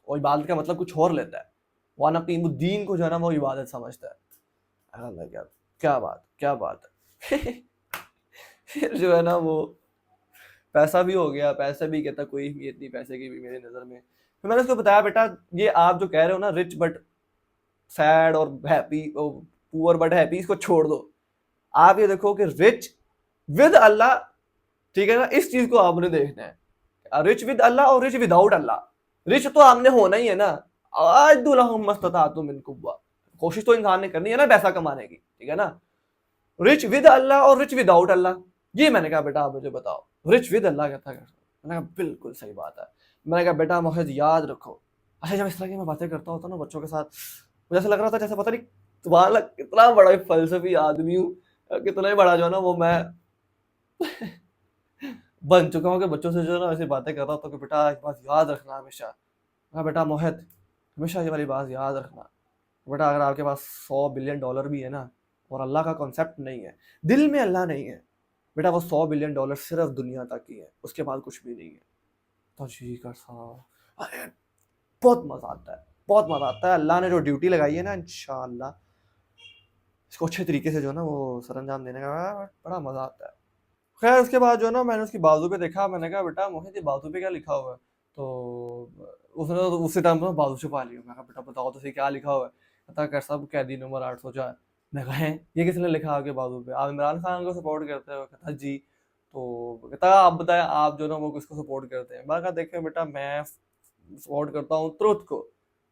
वो इबादत का मतलब कुछ और लेता है, वो नकीमुद्दीन को जो है ना वो इबादत समझता है। अल्लाह क्या बात है। फिर जो है ना वो पैसा भी हो गया, पैसे भी कहता कोई अहमियत नहीं पैसे की भी मेरी नज़र में। फिर मैंने उसको बताया बेटा ये आप जो कह रहे हो ना रिच बट सैड और हैप्पी, पुअर बट हैप्पी, इसको छोड़ दो। आप ये देखो कि रिच विद अल्लाह, ठीक है ना, इस चीज को आपने देखना है। रिच विद अल्लाह और रिच विदाउट अल्लाह। रिच तो आपने होना ही है ना, कोशिश तो इंसान ने करनी है ना पैसा कमाने की, ठीक है ना। रिच विद अल्लाह और रिच विदाउट अल्लाह, ये मैंने कहा बेटा आप मुझे बताओ रिच विद अल्लाह कहता है। मैंने कहा बिल्कुल सही बात है। मैंने कहा बेटा मोहित याद रखो। अच्छा जब इस तरह की मैं बातें करता होता ना बच्चों के साथ, मुझे ऐसा लग रहा था जैसे पता नहीं तुम्हारा कितना बड़ा फलसफी आदमी हूँ, कितना ही बड़ा जो है ना वो मैं बन चुका हूँ कि बच्चों से जो है ना ऐसी बातें कर रहा हूँ। तो बेटा एक बात याद रखना हमेशा। हाँ बेटा मोहित हमेशा ये वाली बात याद रखना, बेटा अगर आपके पास $100 बिलियन भी है ना और अल्लाह का कॉन्सेप्ट नहीं है, दिल में अल्लाह नहीं है, बेटा वो $100 बिलियन सिर्फ दुनिया तक ही है, उसके बाद कुछ भी नहीं है। तो जी कर साहब अरे बहुत मजा आता है, बहुत मजा आता है। अल्लाह ने जो ड्यूटी लगाई है ना इंशाअल्लाह इसको अच्छे तरीके से जो है ना वो सरअंजाम देने का बड़ा मजा आता है। खैर उसके बाद जो है ना मैंने उसकी बाजू पे देखा, मैंने कहा बेटा मोहित ये बाजू पे क्या लिखा हुआ है। तो उसने तो उसी टाइम पर बाजू छुपा लिया। मैं कहा बेटा बताओ तो सही क्या लिखा हुआ है। कहता कर साहब कैदी नंबर 804। मैं कहा ये किसने लिखा आगे बाजू पे, आप इमरान खान को सपोर्ट करते हो। कहता जी। तो कहता आप बताएं आप जो ना वो किसको सपोर्ट करते हैं। मैं कहा देखें बेटा मैं सपोर्ट करता हूँ ट्रुथ को,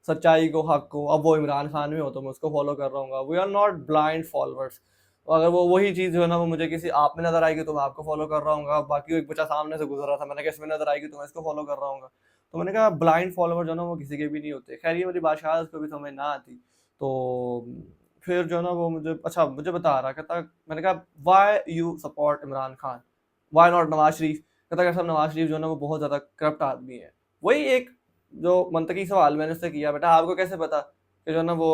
सच्चाई को, हक को। अब वो इमरान खान में हो तो मैं उसको फॉलो कर रहा हूँ। We are not blind followers. तो अगर वो वही चीज़ जो है ना वो मुझे किसी आप में नजर आएगी तो मैं आपको फॉलो कर रहा हूँ। बाकी एक बच्चा सामने से गुजर रहा था, मैंने कहा इसमें नजर आएगी तो मैं इसको फॉलो कर रहा हूँ। तो मैंने कहा ब्लाइंड फॉलोवर जो है ना वो किसी के भी नहीं होते। खैर ये मेरी बात शायद उसको भी समझ ना आती। तो फिर जो है ना वो मुझे बता रहा कहता, मैंने कहा why you support Imran Khan, why not Nawaz Sharif. कहता कि सब नवाज शरीफ जो है ना वो बहुत ज़्यादा करप्ट आदमी है। वही एक जो मंतकी सवाल मैंने उससे किया, बेटा आपको कैसे पता कि जो है ना वो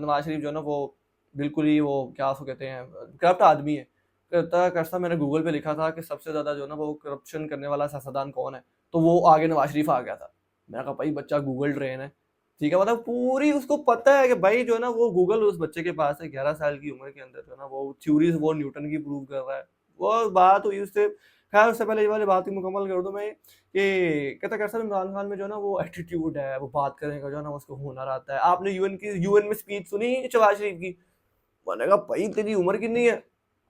नवाज शरीफ जो है ना वो बिल्कुल ही वो क्या उसको कहते हैं करप्ट आदमी है। कहता कैसा मैंने गूगल पे लिखा था कि सबसे ज़्यादा जो है ना वो करप्शन करने वाला सियासतदान कौन है, तो वो आगे नवाज शरीफ आ गया था। मैंने कहा भाई बच्चा गूगल ट्रेन है, ठीक है, मतलब पूरी उसको पता है कि भाई जो है ना वो गूगल उस बच्चे के पास है 11 साल की उम्र के अंदर जो है ना वो थ्योरीज वो न्यूटन की प्रूव कर रहा है। वो बात हुई उससे। खैर उससे पहले ये वाली बात ही मुकम्मल कर दूं मैं कि कहता कैसा इमरान खान में जो है ना वो एटीट्यूड है, वो बात करने का जो है ना उसको हुनर आता है। आपने यूएन में स्पीच सुनी शहबाज शरीफ की। मैंने कहा भाई तेरी उम्र कितनी है।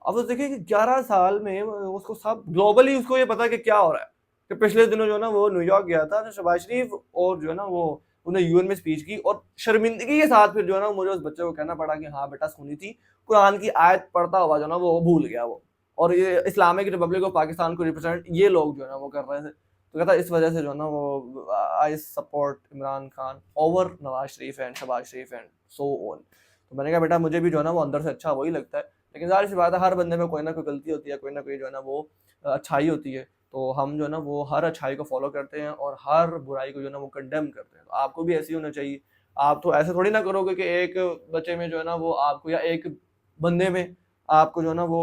अब तो देखिए कि 11 साल में उसको सब ग्लोबली उसको ये पता है कि क्या हो रहा है। कि पिछले दिनों जो है ना वो न्यूयॉर्क गया था शहबाज शरीफ, और जो है ना वो उन्हें यूएन में स्पीच की, और शर्मिंदगी के साथ फिर जो है ना मुझे उस बच्चे को कहना पड़ा कि हाँ बेटा सुनी थी, कुरान की आयत पढ़ता हुआ जो है ना वो भूल गया वो। और ये इस्लामिक रिपब्लिक ऑफ पाकिस्तान को रिप्रेजेंट ये लोग जो है ना वो कर रहे थे। तो कहता इस वजह से जो है ना वो I support Imran Khan over Nawaz Sharif and Shahbaz Sharif and so on. तो मैंने कहा बेटा मुझे भी जो है ना वो अंदर से अच्छा वही लगता है, लेकिन ज़ाहिर सी बात है हर बंदे में कोई ना कोई गलती होती है, कोई ना कोई जो है ना वो अच्छाई होती है। तो हम जो है ना वो हर अच्छाई को फॉलो करते हैं और हर बुराई को जो है ना वो कंडेम करते हैं। तो आपको भी ऐसे ही होना चाहिए। आप तो ऐसे थोड़ी ना करोगे कि एक बच्चे में जो है ना वो आपको, या एक बंदे में आपको जो है ना वो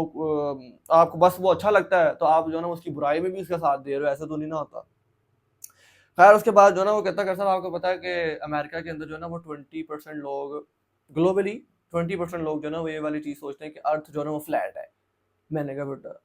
आपको बस वो अच्छा लगता है तो आप जो है ना उसकी बुराई में भी उसका साथ दे रहे हो, ऐसा तो नहीं ना होता। खैर उसके बाद जो है ना वो कहता कर साहब आपको पता है कि अमेरिका के अंदर जो है ना वो 20% लोग, ग्लोबली 20% लोग जो है ना वो ये वाली चीज़ सोचते हैं कि अर्थ जो है ना वो फ्लैट है। मैंने कहा बेटा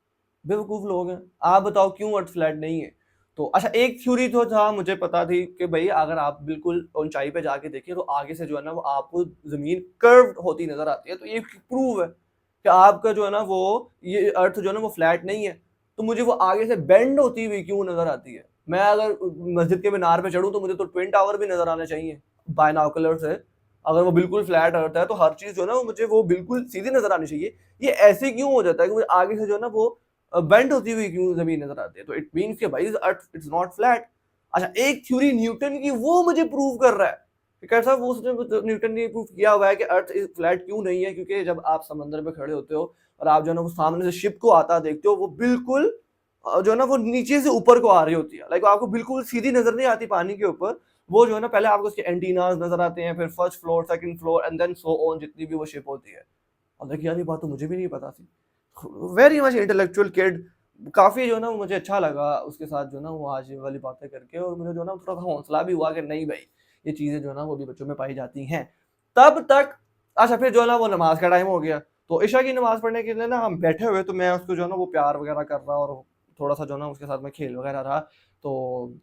बेवकूफ़ लोग हैं, आप बताओ क्यों अर्थ फ्लैट नहीं है? तो अच्छा एक थ्योरी तो था मुझे पता थी कि भई अगर आप बिल्कुल ऊँचाई पे जाके देखिए तो आगे से जो है ना वो आपको ज़मीन कर्व्ड होती नज़र आती है। तो ये प्रूव है कि आपका जो है ना वो ये अर्थ जो है ना वो फ्लैट नहीं है। तो मुझे वो आगे से बेंड होती हुई क्यों नज़र आती है? मैं अगर मस्जिद के मीनार पे चढ़ूँ तो मुझे तो ट्विन टावर भी नज़र आने चाहिए बायनॉकुलर से। अगर वो बिल्कुल फ्लैट अर्थ है तो हर चीज़ जो है ना वो मुझे वो बिल्कुल सीधी नज़र आनी चाहिए। ये ऐसे क्यों हो जाता है कि मुझे आगे से जो है ना वो बेंड होती हुई क्यों ज़मीन नज़र आती है? तो इट मीन्स कि भाई अर्थ इट्स नॉट फ्लैट। अच्छा एक थ्योरी न्यूटन की वो मुझे प्रूव कर रहा है कि कैसा वो उसने न्यूटन ने प्रूव किया हुआ है कि अर्थ इज फ्लैट क्यों नहीं है, क्योंकि जब आप समंदर में खड़े होते हो और आप जो है ना वो सामने से शिप को आता देखते हो वो बिल्कुल जो है ना वो नीचे से ऊपर को आ रही होती है, लाइक आपको बिल्कुल सीधी नजर नहीं आती पानी के ऊपर। वो जो है ना पहले आपको उसके एंटीनास नजर आते हैं, फिर first floor second floor and then so on जितनी भी वो शिप होती है। और देखिए यार ये बात तो मुझे भी नहीं पता थी। Very much intellectual kid. काफ़ी जो है ना मुझे अच्छा लगा उसके साथ जो है ना वो आज ये वाली बातें करके, और मुझे जो है ना थोड़ा सा हौसला भी हुआ कि नहीं भाई ये चीज़ें जो है ना वो भी बच्चों में पाई जाती हैं। तब तक अच्छा फिर जो है ना वो नमाज का टाइम हो गया, तो इशा की नमाज पढ़ने के लिए ना हम बैठे हुए, तो मैं उसको जो है ना वो प्यार वगैरह कर रहा और थोड़ा सा जो है ना उसके साथ में खेल वगैरह रहा। तो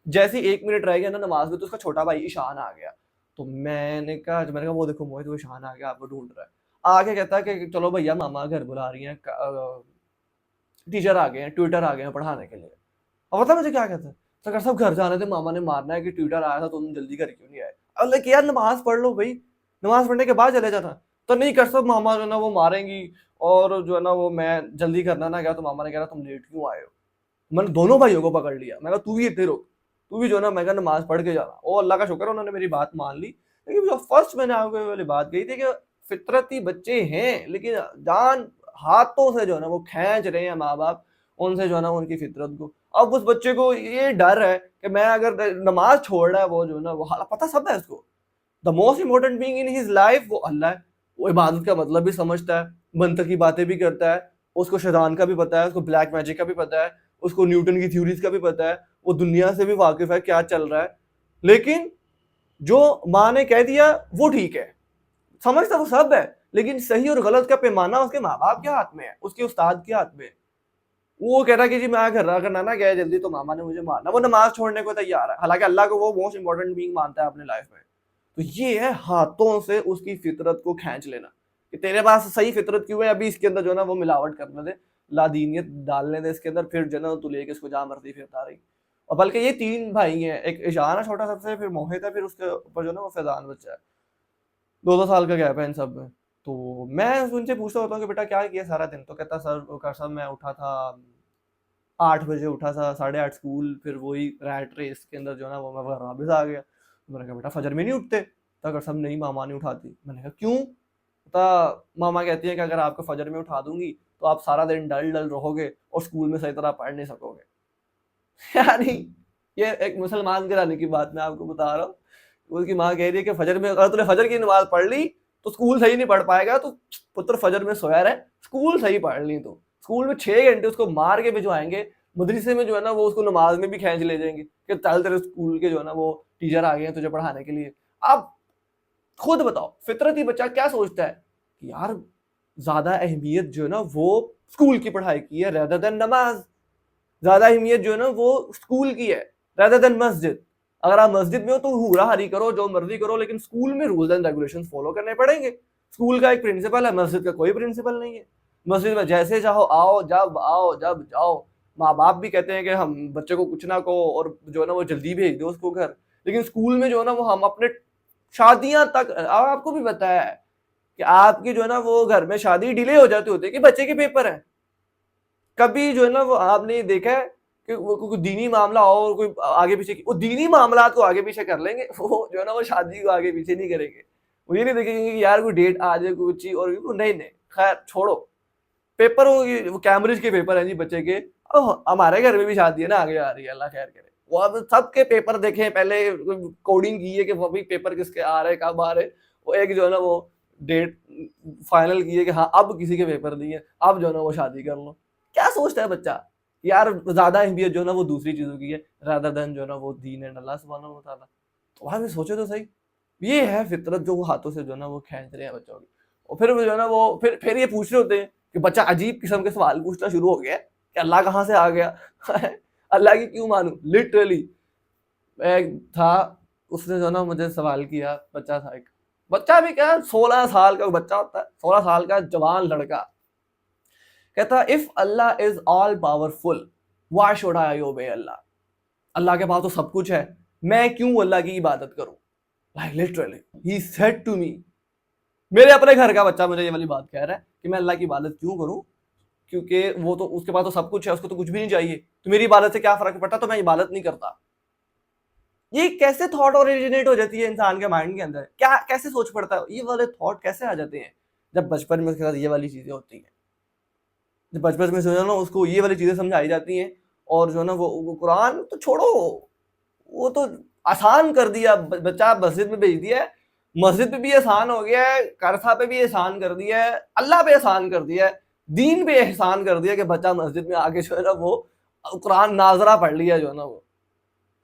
जैसे ही 1 मिनट रह गया ना नमाज में तो उसका छोटा भाई ईशान आ गया। तो मैंने कहा वो देखो मोहित वो ईशान आ गया आपको ढूंढ रहा है। आके कहता है कि चलो भैया मामा घर बुला रही हैं, टीचर आ गए हैं, ट्यूटर आ गए हैं पढ़ाने के लिए। अब पता है मुझे क्या कहता है? तो अगर सब घर जाने थे, मामा ने मारना है कि ट्यूटर आया था तुम जल्दी घर क्यों नहीं आए? अब लाइक यार नमाज पढ़ लो भाई, नमाज पढ़ने के बाद चले जाता। तो नहीं कर सब मामा जो है ना वो मारेंगी, और जो है ना वो मैं जल्दी करना ना गया तो मामा ने कहा तुम लेट क्यों आए हो? मैंने दोनों भाइयों को पकड़ लिया, मैं कहा तू भी इतने रुक, तू भी जो है ना मैं कहा नमाज पढ़ के जाना। ओ अल्लाह का शुक्र उन्होंने मेरी बात मान ली। लेकिन जो फर्स्ट मैंने आपको ये वाली बात कही थी कि फितरती बच्चे हैं, लेकिन जान हाथों से जो है ना वो खींच रहे हैं माँ बाप उनसे जो है ना उनकी फितरत को। अब उस बच्चे को ये डर है कि मैं अगर नमाज छोड़ रहा है वो जो है ना वो पता सब है उसको, the most important being in his life वो अल्लाह है। वो इबादत का मतलब भी समझता है, मंतर की बातें भी करता है, उसको शैतान का भी पता है, उसको ब्लैक मैजिक का भी पता है, उसको न्यूटन की थ्योरीज का भी पता है, वो दुनिया से भी वाकिफ है क्या चल रहा है। लेकिन जो माँ ने कह दिया वो ठीक है, समझता वो सब है, लेकिन सही और गलत का पैमाना उसके माँ बाप के हाथ में है, उसके उस्ताद के हाथ में है। वो कह रहा है कि जी मैं घर अगर ना गया जल्दी तो मामा ने मुझे मारना, वो नमाज छोड़ने को तैयार है, हालांकि अल्लाह को वो मोस्ट इंपॉर्टेंट बीइंग मानता है अपने लाइफ में। तो ये है हाथों से उसकी फितरत को खींच लेना कि तेरे पास सही फितरत क्यों है, अभी इसके अंदर जो है ना वो मिलावट करने दे, लादीनियत डालने दे इसके अंदर, फिर जो है ना तू लेके इसको जहाँ मर्जी फिरता रही। और बल्कि ये 3 भाई हैं, एक ईशान है छोटा सबसे, फिर मोहित है, फिर उसके ऊपर जो है ना वो फैजान बच्चा है। 2-2 साल का गैप है इन सब में। तो मैं उनसे पूछता होता हूँ कि बेटा क्या किया सारा दिन? तो कहता सर मैं उठा था 8 बजे उठा था, 8:30 स्कूल, फिर वही रैट रेस के अंदर जो है ना वो मैं वापस आ गया। तो मैंने कहा बेटा फजर में नहीं उठते? तो अगर सब नहीं मामा नहीं उठाती। मैंने कहा क्यों? कहता मामा कहती है कि अगर आपको फजर में उठा दूंगी तो आप सारा दिन डल डल रहोगे और स्कूल में सही तरह पढ़ नहीं सकोगे। यानी ये एक मुसलमान घराने की बात मैं आपको बता रहा हूँ। उसकी माँ कह रही है कि फजर में अगर तूने फजर की नमाज पढ़ ली तो स्कूल सही नहीं पढ़ पाएगा, तो पुत्र फजर में सोया रहे, स्कूल सही पढ़ ली। तो स्कूल में 6 घंटे उसको मार के भिजवाएंगे, मदरसे में जो है ना वो उसको नमाज में भी खींच ले जाएंगे कि चल तेरे स्कूल के जो है ना वो टीचर आ गए हैं तुझे पढ़ाने के लिए। आप खुद बताओ फितरती बच्चा क्या सोचता है कि यार ज्यादा अहमियत जो है ना वो स्कूल की पढ़ाई की है रेदर देन नमाज, ज्यादा अहमियत जो है ना वो स्कूल की है रेदर देन मस्जिद। अगर आप मस्जिद में हो तो हुरा हरी करो जो मर्जी करो, लेकिन स्कूल में रूल्स एंड रेगुलेशन फॉलो करने पड़ेंगे। स्कूल का एक प्रिंसिपल है, मस्जिद का कोई प्रिंसिपल नहीं है। मस्जिद में जैसे चाहो आओ जब जाओ। माँ बाप भी कहते हैं कि हम बच्चे को कुछ ना कहो और जो है ना वो जल्दी भेज दो उसको घर। लेकिन स्कूल में जो है ना वो हम अपने शादियां तक, आपको भी पता है कि आपकी जो है ना वो घर में शादी डिले हो जाती होती है कि बच्चे के पेपर है। कभी जो है ना वो आपने देखा है कि वो कोई दीनी मामला हो और कोई आगे पीछे की, वो दीनी मामला को आगे पीछे कर लेंगे, वो जो है ना वो शादी को आगे पीछे नहीं करेंगे। वो ये नहीं देखेंगे कि यार कोई डेट आ जाए कोई चीज, और नहीं नहीं खैर छोड़ो। पेपर वो कैम्ब्रिज के पेपर है जी बच्चे के, हमारे घर में भी शादी है ना आगे आ रही है, अल्लाह खैर करे। वो अब सबके पेपर देखे पहले, कोडिंग की है कि वो भी पेपर किसके आ रहे कब आ रहे, वो एक जो है ना वो डेट फाइनल की है कि हाँ अब किसी के पेपर नहीं है, अब जो है ना वो शादी कर लो। क्या सोचता है बच्चा यार, ज्यादा अहमियत जो है ना वो दूसरी चीजों की है रादर देन जो है ना वो दीन एंड अल्लाह सुब्हानहू व तआला। तो वहां भी सोचो तो सही, ये है फितरत जो वो हाथों से जो है ना वो खींच रहे हैं बच्चों की। और फिर जो है ना वो फिर ये पूछ रहे होते हैं कि बच्चा अजीब किस्म के सवाल पूछना शुरू हो गया है कि अल्लाह कहाँ से आ गया अल्लाह की क्यों मानूं। लिटरली एक था, उसने जो ना मुझे सवाल किया, बच्चा था एक, बच्चा भी क्या 16 साल का बच्चा होता है, 16 साल का जवान लड़का, कहता if Allah is all powerful why should I obey Allah. अल्लाह के पास तो सब कुछ है, मैं क्यों अल्लाह की इबादत करूं। Like literally he said to me, मेरे अपने घर का बच्चा मुझे ये वाली बात कह रहा है कि मैं अल्लाह की इबादत क्यों करूं, क्योंकि वो तो उसके पास तो सब कुछ है, उसको तो कुछ भी नहीं चाहिए, तो मेरी इबादत से क्या फर्क पड़ता, तो मैं इबादत नहीं करता। ये कैसे थॉट ओरिजिनेट हो जाती है इंसान के माइंड के अंदर, क्या कैसे सोच पड़ता है, ये वाले थॉट कैसे आ जाते हैं जब बचपन में उसके साथ ये वाली चीजें होती हैं। जब बचपन में जो है ना उसको ये वाली चीजें समझाई जाती हैं, और जो है ना वो कुरान तो छोड़ो, वो तो आसान कर दिया, बच्चा मस्जिद में भेज दिया है, मस्जिद पे भी एहसान हो गया है, करसा पे भी एहसान कर दिया है, अल्लाह पे एहसान कर दिया है, दीन पे एहसान कर दिया कि बच्चा मस्जिद में आके जो है ना वो कुरान नाजरा पढ़ लिया, जो है ना वो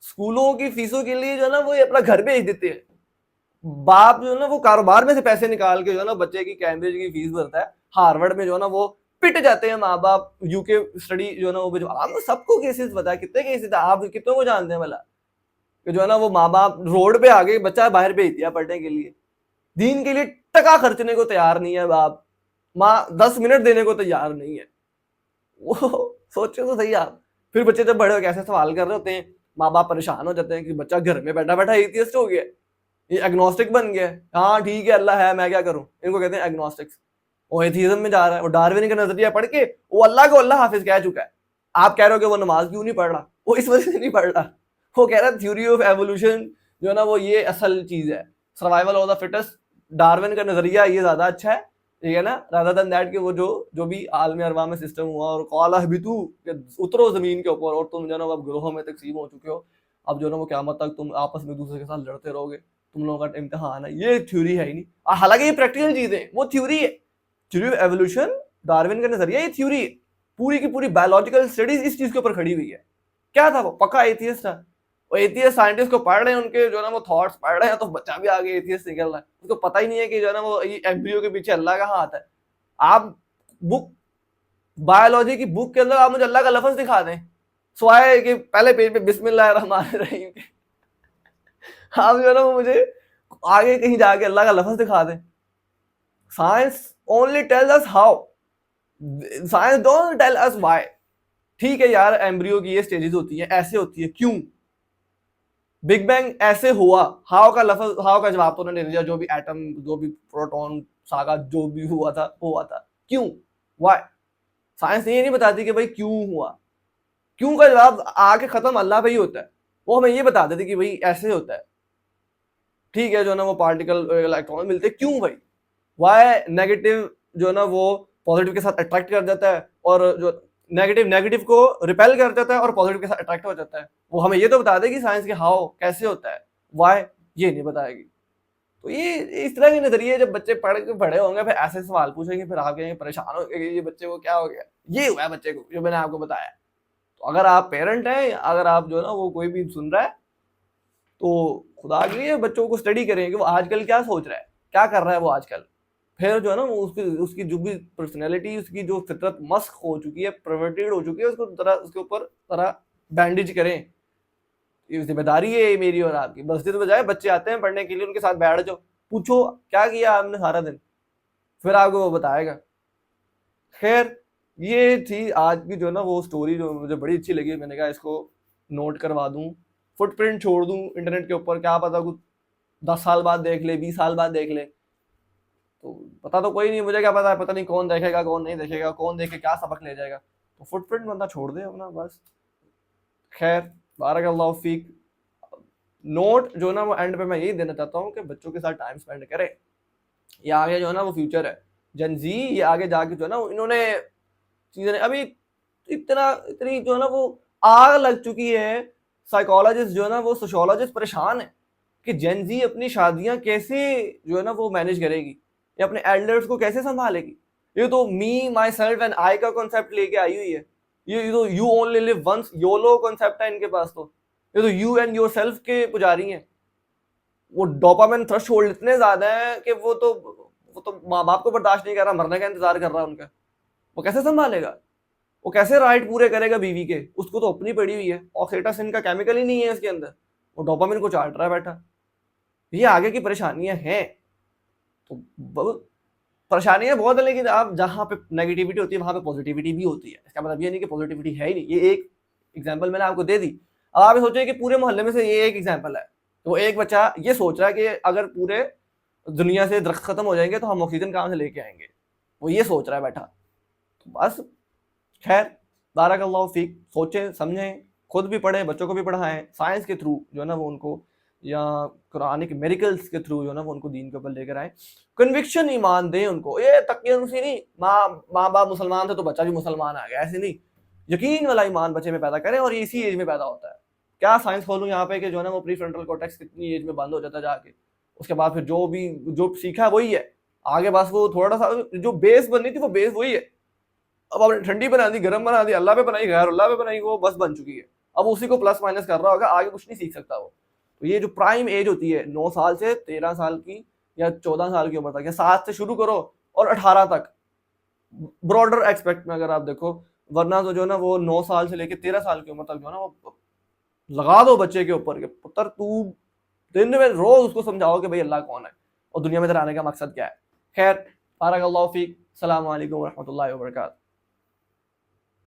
स्कूलों की फीसों के लिए जो है ना वो अपना घर भेज देते हैं। बाप जो है ना वो कारोबार में से पैसे निकाल के जो है ना बच्चे की कैम्ब्रिज की फीस भरता है, हार्वर्ड में जो है ना वो पिट जाते हैं माँ बाप, यूके स्टडी जो है ना वो भिजवा। आपको सबको केसेस पता है, कितने केसेस है, आप कितनों को जानते हैं भला, कि जो है ना वो माँ बाप रोड पे आगे बच्चा बाहर भेज दिया पढ़ने के लिए, दीन के लिए टका खर्चने को तैयार नहीं है बाप, माँ 10 मिनट देने को तैयार नहीं है। वो सोचो तो सही आप। फिर बच्चे जब बड़े हो कैसे सवाल कर रहे होते हैं, माँ बाप परेशान हो जाते हैं कि बच्चा घर में बैठा बैठा एथियस्ट हो गया, ये एग्नोस्टिक बन गया। हाँ ठीक है अल्लाह है, मैं क्या करूं, इनको कहते हैं एग्नोस्टिक्स। वो एथिज्म में जा रहा है, वो डार्विन का नजरिया पढ़ के वो अल्लाह को अल्लाह हाफिज कह चुका है। आप कह रहे हो कि वो नमाज क्यों नहीं पढ़ रहा, वो इस वजह से नहीं पढ़ रहा, वो कह रहा है थ्योरी ऑफ एवोल्यूशन जो है ना वो ये असल चीज है, survival of the fittest, Darwin का नजरिया ये ज्यादा अच्छा है, ठीक है ना, रादर देन दैट कि वो जो भी आलम अरवा में सिस्टम हुआ, और कौला हबितू उतरो जमीन के ऊपर, और तुम जो ना अब ग्रोहों में तकसीम हो चुके हो, अब जो ना वो क़यामत तक तुम आपस में दूसरे के साथ लड़ते रहोगे, तुम लोगों का इम्तिहान है। ये थ्योरी है ही नहीं, हालांकि ये प्रैक्टिकल चीजें, वो थ्योरी है, थ्योरी ऑफ एवोल्यूशन, डार्विन का नजरिया, ये थ्योरी है। पूरी की पूरी बायोलॉजिकल स्टडीज इस चीज के ऊपर खड़ी हुई है। क्या था वो, पक्का एथियस्ट था, वो एथियस्ट साइंटिस्ट को पढ़ रहे हैं, उनके जो है ना वो थॉट्स पढ़ रहे हैं, तो बच्चा भी आगे एथियस्ट निकल रहा है, उसको पता ही नहीं है कि जो है ना वो एम्ब्रियो के पीछे अल्लाह का हाथ है। आप बुक, बायोलॉजी की बुक के अंदर आप मुझे अल्लाह का लफ्ज दिखा दें, स्वाय कि पहले पेज पे बिस्मिल्लाह रहमान रहीम, आप जो है ना वो मुझे आगे कहीं जाके अल्लाह का लफ्ज दिखा दें। Science only tells us how, science don't tell us why. ठीक है यार, एम्ब्रियो की ये स्टेजेस होती है, ऐसे होती है, क्यों बिग बैंग ऐसे हुआ, हाउ का लफ्ज, हाउ का जवाब तो उन्होंने दे दिया, जो भी एटम, जो भी प्रोटॉन सागा जो भी हुआ था, क्यों, व्हाई। साइंस ये नहीं बताती कि भाई क्यों हुआ, क्यों का जवाब आके खत्म अल्लाह पे ही होता है, वो हमें ये बता देते कि भाई ऐसे होता है। ठीक है, जो है ना वो पार्टिकल इलेक्ट्रॉन मिलते हैं, क्यों भाई, वाई नेगेटिव जो है ना वो पॉजिटिव के साथ अट्रैक्ट कर जाता है, और जो नेगेटिव नेगेटिव को रिपेल कर जाता है, और पॉजिटिव के साथ अट्रैक्ट हो जाता है। वो हमें ये तो बता देगी साइंस के हाउ कैसे होता है, वाई ये नहीं बताएगी। तो ये इस तरह के नजरिए जब बच्चे पढ़ के बड़े होंगे, फिर ऐसे सवाल पूछेंगे, फिर आप कहेंगे परेशान हो गए, ये बच्चे को क्या हो गया, ये हुआ है बच्चे को जो मैंने आपको बताया। तो अगर आप पेरेंट हैं, अगर आप जो है ना वो कोई भी सुन रहा है, तो खुदा के लिए बच्चों को स्टडी करें कि वो आजकल क्या सोच रहा है, क्या कर रहा है वो आजकल। फिर जो है ना वो उसकी उसकी जो भी पर्सनैलिटी, उसकी जो फितरत मस्क हो चुकी है, परवर्टेड हो चुकी है, उसको तरह उसके ऊपर तरह बैंडेज करें। ये जिम्मेदारी है मेरी और आपकी। मस्जिद में जाए, बच्चे आते हैं पढ़ने के लिए, उनके साथ बैठ जाओ, पूछो क्या किया आपने सारा दिन, फिर आपको वो बताएगा। खैर, ये थी आज की जो ना वो स्टोरी, जो मुझे बड़ी अच्छी लगी, मैंने कहा इसको नोट करवा दूं, फुटप्रिंट छोड़ दूं इंटरनेट के ऊपर, क्या पता कुछ 10 साल बाद देख ले, 20 साल बाद देख ले, तो पता तो कोई नहीं, मुझे क्या पता है, पता नहीं कौन देखेगा कौन नहीं देखेगा, कौन देख के क्या सबक ले जाएगा। तो फुटप्रिंट बंदा छोड़ दे अपना, बस। खैर, बारकल्लाहु फीक। नोट जो ना वो एंड पे मैं यही देना चाहता हूँ कि बच्चों के साथ टाइम स्पेंड करें। ये आगे जो है ना वो फ्यूचर है, जन जी, ये आगे जाके जो है ना इन्होंने चीजें अभी इतनी जो है ना वो आग लग चुकी है। साइकोलॉजिस्ट जो है ना वो सोशियोलॉजिस्ट परेशान है कि जेन जी अपनी शादियां कैसे जो है ना वो मैनेज करेगी, ये अपने एल्डर्स को कैसे संभालेगी। ये तो मी माई सेल्फ एंड आई का कॉन्सेप्ट लेके आई हुई है। ये तो you only live once YOLO concept है इनके पास। तो ये तो यू एंड योर सेल्फ के पुजारी हैं। वो डोपामिन थ्रेशोल्ड इतने ज्यादा है कि वो तो माँ बाप को बर्दाश्त नहीं कर रहा, मरने का इंतजार कर रहा है उनका। वो कैसे संभालेगा, वो कैसे राइट पूरे करेगा बीवी के, उसको तो अपनी पड़ी हुई है, ऑक्सीटोसिन का केमिकल ही नहीं है इसके अंदर, वो डोपामिन को चाट रहा है बैठा। ये आगे की परेशानियां हैं। तो परेशानियां बहुत है, लेकिन आप जहां पे नेगेटिविटी होती है वहां पे पॉजिटिविटी भी होती है। इसका मतलब ये नहीं कि पॉजिटिविटी है ही नहीं। ये एक एग्जांपल मैंने आपको दे दी। अब आप सोचिए कि पूरे मोहल्ले में से ये एक एग्जांपल है। तो एक बच्चा ये सोच रहा है कि अगर पूरे दुनिया से दरख्त खत्म हो जाएंगे तो हम ऑक्सीजन कहां से लेके आएंगे, वो ये सोच रहा है बैठा। तो बस खैर, बारकल्लाहु फीक, सोचें समझें, खुद भी पढ़ें, बच्चों को भी पढ़ाएं साइंस के थ्रू जो है ना वो उनको, या कुरानिक मेरिकल्स के थ्रू जो है ना वो उनको दीन के ऊपर लेकर आए। कन्विक्शन ईमान दें उनको, ये तकियनुसी नहीं, माँ बाप मुसलमान थे तो बच्चा भी मुसलमान आ गया, ऐसे नहीं। यकीन वाला ईमान बच्चे में पैदा करें, और इसी एज में पैदा होता है। क्या साइंस खोलूं यहाँ पे कि जो है ना वो प्री फ्रंटल कॉर्टेक्स कितनी एज में बंद हो जाता है जाके, उसके बाद फिर जो सीखा वही है आगे, बस वो थोड़ा सा जो बेस बननी थी वो बेस वही है। अब आपने ठंडी बना दी, गर्म बना दी, अल्लाह पे बनाई, गैर अल्लाह पे बनाई, वो बस बन चुकी है। अब उसी को प्लस माइनस कर रहा होगा, आगे कुछ नहीं सीख सकता वो। तो ये जो प्राइम एज होती है 9 साल से 13 साल की या 14 साल की उम्र तक, या 7 से शुरू करो और 18 तक, ब्रॉडर एक्सपेक्ट में अगर आप देखो। वरना तो जो है ना वो 9 साल से लेकर 13 साल की उम्र तक जो है ना वो लगा दो बच्चे के ऊपर के पुत्र, तू दिन में रोज उसको समझाओ कि भाई अल्लाह कौन है और दुनिया में तेरे आने का मकसद क्या है। खैर, बारक अल्लाह फीक, सलाम अलैकुम व रहमतुल्लाहि व बरकातहू।